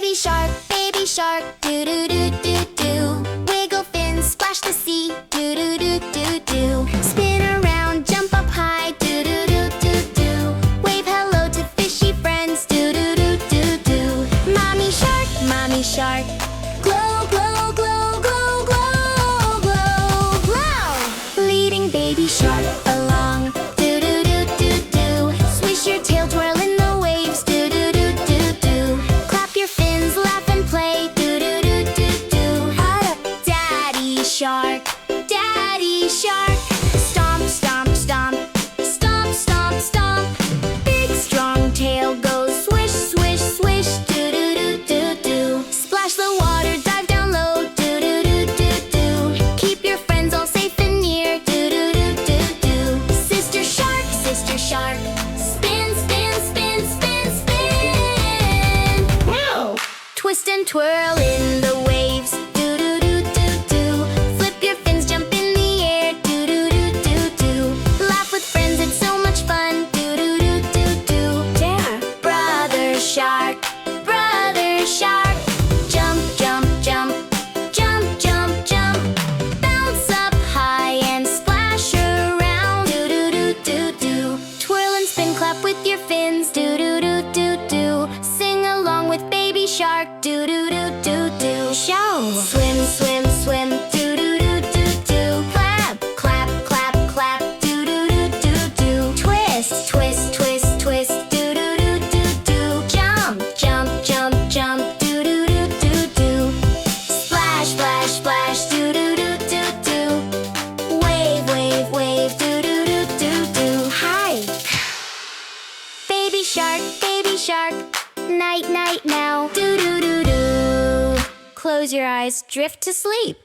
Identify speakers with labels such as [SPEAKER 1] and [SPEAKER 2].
[SPEAKER 1] baby shark, do do do do do. Wiggle fins, splash the sea, do do do do do. Spin around, jump up high, do do do do do. Wave hello to fishy friends, do do do do do. Mommy shark, glow, glow, glow, glow, glow, glow, glow. Leading baby shark along, do do do do do. Swish your tail, twirl in the waves, do do do do do. Clap your fins, laugh and play, do do do do do. Daddy shark, stomp, stomp, stomp, stomp, stomp, stomp. Big strong tail goes swish, swish, swish, do do do do do. Splash the water, dive down low, do do do do do. Keep your friends all safe and near, do do do do do. Sister shark, spin, spin, spin, spin, spin. Wow! Twist and twirl in the waves, do do do do do. Flip your fins, jump in the air, do do do do do. Laugh with friends, it's so much fun, do do do do do. Yeah. Brother shark, jump, jump, jump, jump, jump, jump. Bounce up high and splash around, do do do do do. Twirl and spin, clap with your fins, do do do do do. Sing along with baby shark, do do do do do. Show! Swim, swim, swim, do do do do do. Clap, clap, clap, clap, do do do do do. Twist, twist, twist, twist, do do do do do. Jump, jump, jump, jump, do do do do do. Splash, splash, splash, do do do do do. Wave, wave, wave, do do do do do. Hi! Baby shark, night, night now, do do do do. Close your eyes, drift to sleep.